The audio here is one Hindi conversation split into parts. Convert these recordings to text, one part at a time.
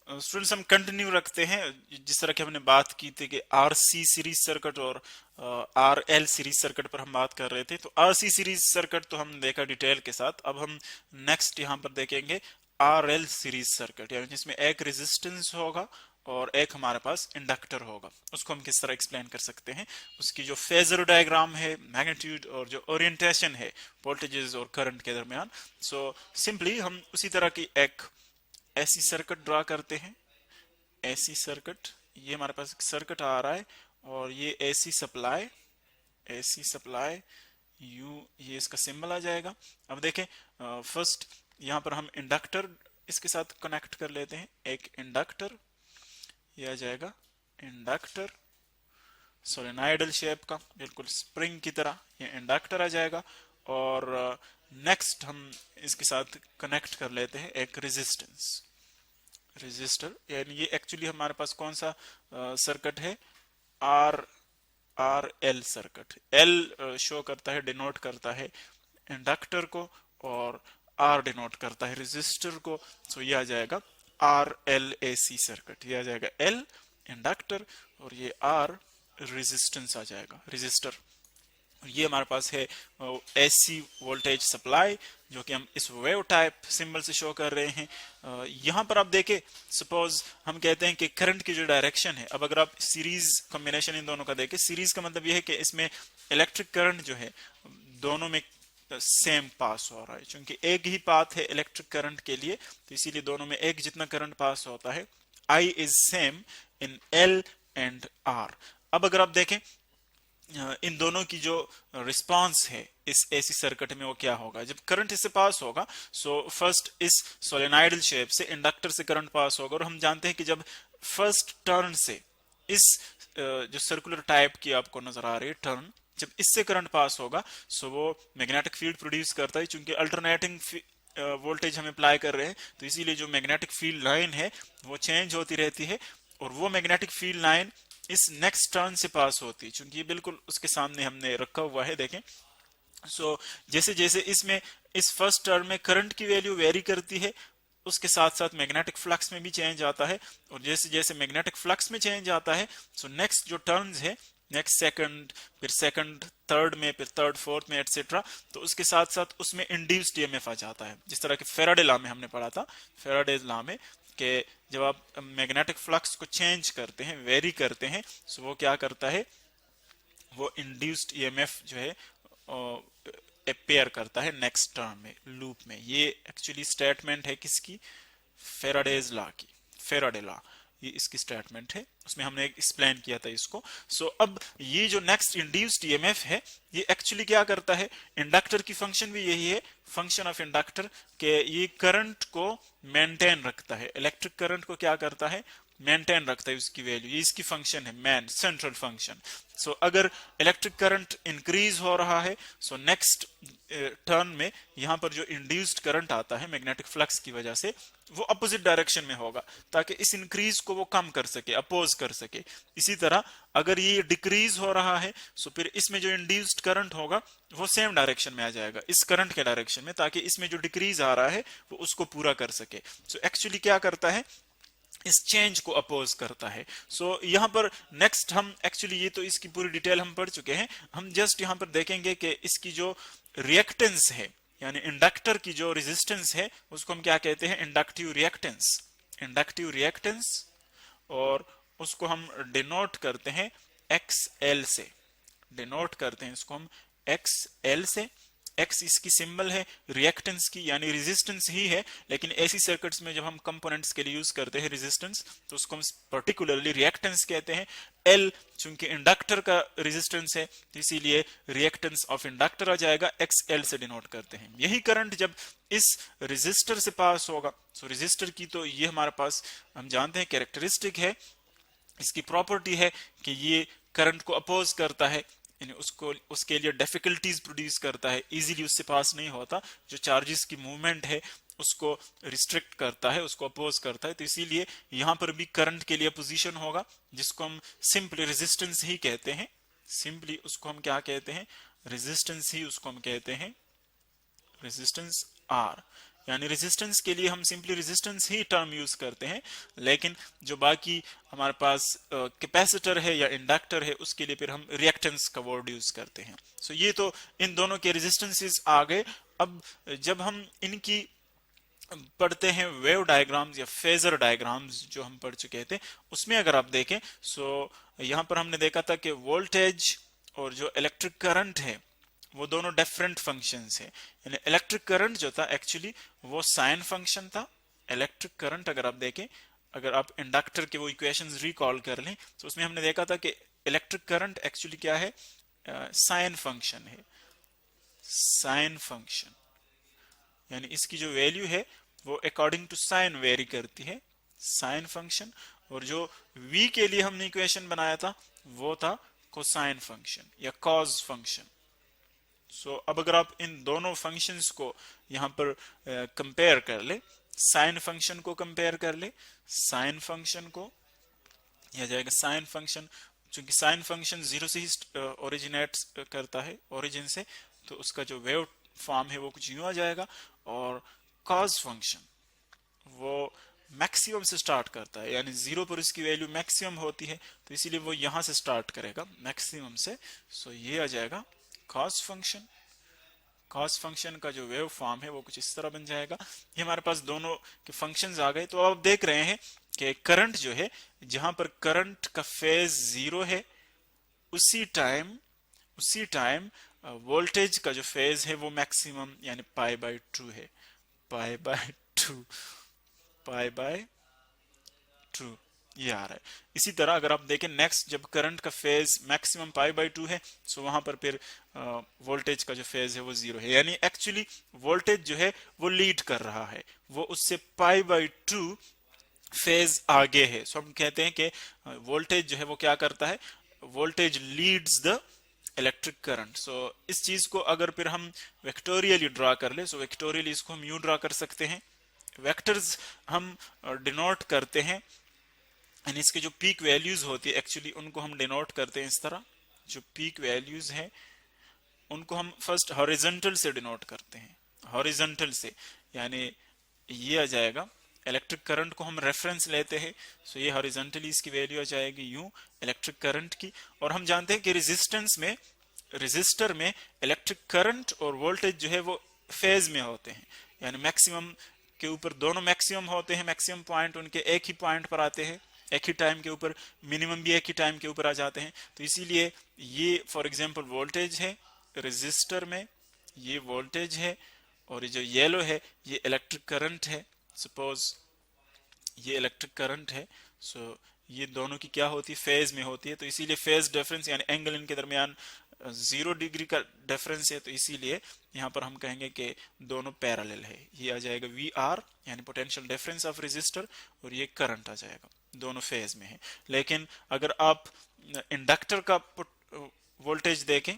स्टूडेंट्स हम कंटिन्यू रखते हैं जिस तरह की हमने बात की थी कि आरसी सीरीज सर्किट और आरएल सीरीज सर्किट पर हम बात कर रहे थे। तो आरसी सीरीज सर्किट तो हम देखा डिटेल के साथ। अब हम नेक्स्ट यहाँ पर देखेंगे आरएल सीरीज सर्किट, यानी जिसमें एक रेजिस्टेंस होगा और एक हमारे पास इंडक्टर होगा। उसको हम किस तरह एक्सप्लेन कर सकते हैं, उसकी जो फेजर डायग्राम है, मैग्नीट्यूड और जो ओरिएंटेशन है वोल्टेजेस और करंट के दरमियान। सो सिंपली हम उसी तरह की एक ऐसी सर्किट ड्रा करते हैं। ऐसी सर्किट, ये हमारे पास एक सर्किट आ रहा है और ये एसी सप्लाई यू, ये इसका सिंबल आ जाएगा। अब देखें फर्स्ट यहाँ पर हम इंडक्टर इसके साथ कनेक्ट कर लेते हैं। एक इंडक्टर, ये आ जाएगा इंडक्टर सोलेनॉइडल शेप का, बिल्कुल स्प्रिंग की तरह ये इंडक्टर आ जाएगा। और नेक्स्ट हम इसके साथ कनेक्ट कर लेते हैं एक रेजिस्टर, यानी ये एक्चुअली हमारे पास कौन सा सर्किट है, R R L circuit. L show करता है, डिनोट करता है इंडक्टर को, और आर डिनोट करता है रेजिस्टर को। सो ये आ जाएगा R L A C circuit. ये आ जाएगा एल इंडक्टर और ये आर रेजिस्टेंस आ जाएगा, रेजिस्टर। ये हमारे पास है एसी वोल्टेज सप्लाई, जो कि हम इस वेव टाइप सिंबल से शो कर रहे हैं। यहां पर आप देखें, सपोज हम कहते हैं कि करंट की जो डायरेक्शन है, अब अगर आप सीरीज कॉम्बिनेशन इन दोनों का देखें, सीरीज का मतलब यह है कि इसमें इलेक्ट्रिक करंट जो है दोनों में सेम पास हो रहा है। क्योंकि एक ही पाथ है इलेक्ट्रिक करंट के लिए, तो इसीलिए दोनों में एक जितना करंट पास होता है। I is same in L and R. अब अगर आप देखें इन दोनों की जो रिस्पांस है इस एसी सर्किट में, वो क्या होगा जब करंट इससे पास होगा। सो फर्स्ट इस सोलेनॉइडल शेप से इंडक्टर से करंट पास होगा, और हम जानते हैं कि जब फर्स्ट टर्न से इस जो सर्कुलर टाइप की आपको नजर आ रही है टर्न, जब इससे करंट पास होगा, सो वो मैग्नेटिक फील्ड प्रोड्यूस करता है। चूंकि अल्टरनेटिंग वोल्टेज हम अप्लाई कर रहे हैं, तो इसीलिए जो मैग्नेटिक फील्ड लाइन है वो चेंज होती रहती है, और वो मैग्नेटिक फील्ड लाइन इस नेक्स्ट टर्न से पास होती है। चूंकि ये बिल्कुल उसके सामने हमने रखा हुआ है, देखें। सो जैसे जैसे इसमें इस फर्स्ट टर्न में करंट की वैल्यू वेरी करती है, उसके साथ साथ मैग्नेटिक फ्लक्स में भी चेंज आता है। और जैसे जैसे मैग्नेटिक फ्लक्स में चेंज आता है, सो नेक्स्ट जो टर्न्स है, नेक्स्ट सेकंड, फिर सेकंड थर्ड में, फिर थर्ड फोर्थ में एटसेट्रा, तो उसके साथ साथ उसमें इंड्यूस्ड ईएमएफ आ जाता है। जिस तरह के फेराडे लॉ में हमने पढ़ा था, फेराडे लॉ में कि जब आप मैग्नेटिक फ्लक्स को चेंज करते हैं, वेरी करते हैं, सो वो क्या करता है, वो इंड्यूस्ड ईएमएफ जो है अपेयर करता है नेक्स्ट टर्म में, लूप में। ये एक्चुअली स्टेटमेंट है किसकी, फेराडेज लॉ की, फेराडे लॉ, ये इसकी स्टेटमेंट है, उसमें हमने एक्सप्लेन किया था इसको। सो अब ये जो नेक्स्ट इंड्यूस्ड ईएमएफ है, ये एक्चुअली क्या करता है, इंडक्टर की फंक्शन भी यही है, फंक्शन ऑफ इंडक्टर, के ये करंट को मेंटेन रखता है, इलेक्ट्रिक करंट को क्या करता है, मेंटेन रखता है उसकी वैल्यू। ये इसकी फंक्शन है, मेन सेंट्रल फंक्शन। सो अगर इलेक्ट्रिक करंट इंक्रीज हो रहा है, सो नेक्स्ट टर्न में यहां पर जो इंड्यूस्ड करंट आता है मैग्नेटिक फ्लक्स की वजह से, वो अपोजिट डायरेक्शन में होगा, ताकि इस इंक्रीज को वो कम कर सके, अपोज कर सके। इसी तरह अगर ये डिक्रीज हो रहा है, सो फिर इसमें जो इंड्यूस्ड करंट होगा वो सेम डायरेक्शन में आ जाएगा, इस करंट के डायरेक्शन में, ताकि इसमें जो डिक्रीज आ रहा है वो उसको पूरा कर सके। सो एक्चुअली क्या करता है, इस चेंज को अपोज करता है। सो यहां पर नेक्स्ट हम एक्चुअली, ये तो इसकी पूरी डिटेल हम पढ़ चुके हैं, हम जस्ट यहां पर देखेंगे कि इसकी जो रिएक्टेंस है, यानी इंडक्टर की जो रेजिस्टेंस है, उसको हम क्या कहते हैं, इंडक्टिव रिएक्टेंस, इंडक्टिव रिएक्टेंस। और उसको हम डिनोट करते हैं एक्स एल से, डिनोट करते हैं इसको हम एक्स एल से। एक्स इसकी सिंबल है रिएक्टेंस की, यानी रेजिस्टेंस ही है, लेकिन ऐसी सर्किट्स में जब हम कंपोनेंट्स के लिए यूज करते हैं रेजिस्टेंस, तो उसको हम पर्टिकुलरली रिएक्टेंस कहते हैं। एल चूंकि इंडक्टर का रेजिस्टेंस है, तो इसीलिए रिएक्टेंस ऑफ इंडक्टर आ जाएगा, एक्स एल से डिनोट करते हैं। यही करंट जब इस रेजिस्टर से पास होगा, सो रेजिस्टर की तो ये हमारे पास हम जानते हैं कैरेक्टरिस्टिक है, इसकी प्रॉपर्टी है कि ये करंट को अपोज करता है, यानी उसको उसके लिए डिफिकल्टीज प्रोड्यूस करता है, इजीली उससे पास नहीं होता, जो चार्जेस की मूवमेंट है उसको रिस्ट्रिक्ट करता है, उसको अपोज करता है। तो इसीलिए यहां पर भी करंट के लिए पोजीशन होगा, जिसको हम सिंपली रेजिस्टेंस ही कहते हैं, सिंपली उसको हम क्या कहते हैं, रेजिस्टेंस ही उसको हम कहते हैं, रेजिस्टेंस आर। यानी रेजिस्टेंस के लिए हम सिंपली रेजिस्टेंस ही टर्म यूज करते हैं, लेकिन जो बाकी हमारे पास कैपेसिटर है या इंडक्टर है उसके लिए फिर हम रिएक्टेंस का वर्ड यूज करते हैं। सो ये तो इन दोनों के रेजिस्टेंसेस आ गए। अब जब हम इनकी पढ़ते हैं वेव डायग्राम्स या फेजर डायग्राम्स जो हम पढ़ चुके थे, उसमें अगर आप देखें सो यहां पर हमने देखा था कि वोल्टेज और जो इलेक्ट्रिक करंट है वो दोनों डिफरेंट फंक्शंस है। यानी इलेक्ट्रिक करंट जो था एक्चुअली वो साइन फंक्शन था। इलेक्ट्रिक करंट अगर आप देखें, अगर आप इंडक्टर के वो इक्वेशंस रिकॉल कर लें तो उसमें हमने देखा था कि इलेक्ट्रिक करंट एक्चुअली क्या है, साइन फंक्शन है, साइन फंक्शन। यानी इसकी जो वैल्यू है वो अकॉर्डिंग टू साइन वेरी करती है, साइन फंक्शन। और जो v के लिए हमने इक्वेशन बनाया था वो था कोसाइन फंक्शन या कॉज फंक्शन। सो अब अगर आप इन दोनों फंक्शंस को यहां पर कंपेयर कर ले, साइन फंक्शन को कंपेयर कर ले, साइन फंक्शन को, यह जाएगा साइन फंक्शन, चूंकि साइन फंक्शन जीरो से ही ओरिजिनेट करता है, ओरिजिन से, तो उसका जो वेव फॉर्म है वो कुछ यूं आ जाएगा। और कॉज फंक्शन वो मैक्सिमम से स्टार्ट करता है, यानी जीरो पर इसकी वैल्यू मैक्सिमम होती है, तो इसीलिए वो यहां से स्टार्ट करेगा मैक्सिमम से। सो ये आ जाएगा कॉस फंक्शन। कॉस फंक्शन का जो वेव फॉर्म है वो कुछ इस तरह बन जाएगा। ये हमारे पास दोनों के फंक्शंस आ गए। तो अब देख रहे हैं कि करंट जो है, जहां पर करंट का फेज जीरो है उसी टाइम वोल्टेज का जो फेज है वो मैक्सिमम यानी पाई बाय 2 है, पाई बाय 2, पाई बाय 2 ये आ रहा है। इसी तरह अगर आप देखें नेक्स्ट, जब करंट का फेज मैक्सिमम पाई बाय 2 है सो वहां पर फिर वोल्टेज का जो फेज है वो जीरो है, यानी एक्चुअली वोल्टेज जो है वो लीड कर रहा है, वो उससे पाई बाय 2 फेज आगे है। सो हम कहते हैं कि वोल्टेज जो है वो क्या करता है, voltage leads the electric current. So इस चीज को अगर फिर हम वेक्टोरियली ड्रा कर ले, सो वेक्टोरियली इसको हम यूं ड्रा कर सकते हैं। वेक्टर्स हम डिनोट करते हैं, यानी इसके जो पीक वैल्यूज होती है एक्चुअली उनको हम डिनोट करते हैं इस तरह। जो पीक वैल्यूज है उनको हम फर्स्ट हॉरिजॉन्टल से डिनोट करते हैं, हॉरिजॉन्टल से, यानी ये आ जाएगा इलेक्ट्रिक करंट को हम रेफरेंस लेते हैं। सो ये हॉरिजॉन्टली इसकी वैल्यू आ जाएगी यूं इलेक्ट्रिक करंट की। और हम जानते हैं कि रेजिस्टेंस में, रेजिस्टर में इलेक्ट्रिक करंट और वोल्टेज जो है वो फेज में होते हैं, यानी मैक्सिमम के ऊपर दोनों मैक्सिमम होते हैं, मैक्सिमम पॉइंट उनके एक ही पॉइंट पर आते हैं, एक ही टाइम के ऊपर, मिनिमम भी एक ही टाइम के ऊपर आ जाते हैं। तो इसीलिए ये फॉर एग्जांपल वोल्टेज है रेजिस्टर में, ये वोल्टेज है, और ये जो येलो है ये इलेक्ट्रिक करंट है। सपोज ये इलेक्ट्रिक करंट है। सो ये दोनों की क्या होती है, फेज में होती है। तो इसीलिए फेज डिफरेंस यानी एंगल इनके दरमियान 0 डिग्री का डिफरेंस है, तो इसीलिए यहाँ पर हम कहेंगे कि दोनों पैरेलल है। ये आ जाएगा वी आर यानी पोटेंशियल डिफरेंस ऑफ रेजिस्टर, और ये करंट आ जाएगा, दोनों फेज में है। लेकिन अगर आप इंडक्टर का वोल्टेज देखें,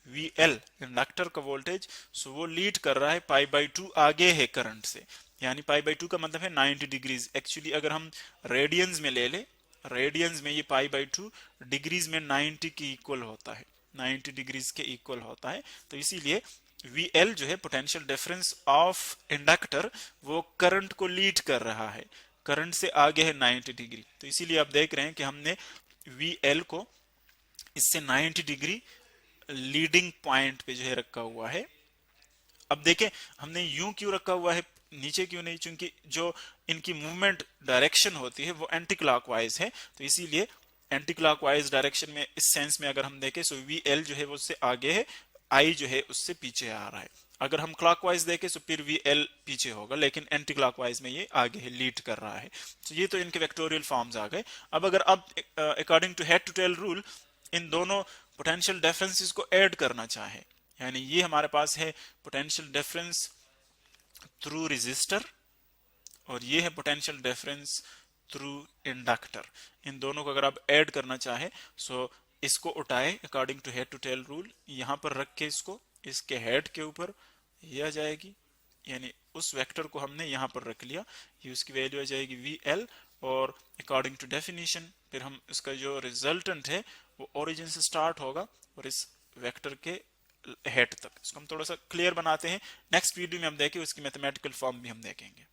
वी एल इंडक्टर का वोल्टेज, सो वो लीड कर रहा है पाई बाई 2 आगे है करंट से, यानी पाई बाई 2 का मतलब है 90 डिग्रीज। एक्चुअली अगर हम रेडियंस में ले ले, रेडियंस में ये पाई बाई 2 डिग्रीज में 90 की इक्वल होता है, 90 डिग्रीज के इक्वल होता है। तो इसीलिए वी एल जो है पोटेंशियल डिफरेंस ऑफ इंडक्टर, वो करंट को लीड कर रहा है, करंट से आगे है 90 डिग्री। तो इसीलिए आप देख रहे हैं कि हमने वी एल को इससे 90 डिग्री लीडिंग पॉइंट पे जो है रखा हुआ है। अब देखें हमने यूं क्यों रखा हुआ है, नीचे क्यों नहीं, क्योंकि जो इनकी मूवमेंट डायरेक्शन होती है वो एंटी क्लॉकवाइज है। तो इसीलिए एंटी क्लॉकवाइज डायरेक्शन में, इस सेंस में अगर हम देखें, सो वी एल जो है वो उससे आगे है, आई जो है उससे पीछे आ रहा है। अगर हम क्लॉकवाइज देखें तो फिर वी एल पीछे होगा, लेकिन एंटी क्लॉकवाइज में ये आगे है, लीड कर रहा है। तो ये तो इनके वेक्टोरियल फॉर्म्स आ गए। अब अगर आप according to head to tail rule इन दोनों पोटेंशियल डिफरेंसेस को ऐड करना चाहे, यानी ये हमारे पास है पोटेंशियल डिफरेंस थ्रू रेजिस्टर, और ये है पोटेंशियल डिफरेंस थ्रू इंडक्टर। इन दोनों को अगर आप ऐड करना चाहे, सो इसको उठाए according to head to tail rule, यहां पर रख के इसको इसके हेड के ऊपर ये आ जाएगी, यानी उस वेक्टर को हमने यहां पर रख लिया, ये उसकी वैल्यू आ जाएगी वी एल। और अकॉर्डिंग टू डेफिनेशन फिर हम इसका जो रिजल्टेंट है वो ओरिजिन से स्टार्ट होगा और इस वेक्टर के हेड तक। इसको हम थोड़ा सा क्लियर बनाते हैं, नेक्स्ट वीडियो में हम देखें उसकी मैथमेटिकल फॉर्म भी हम देखेंगे।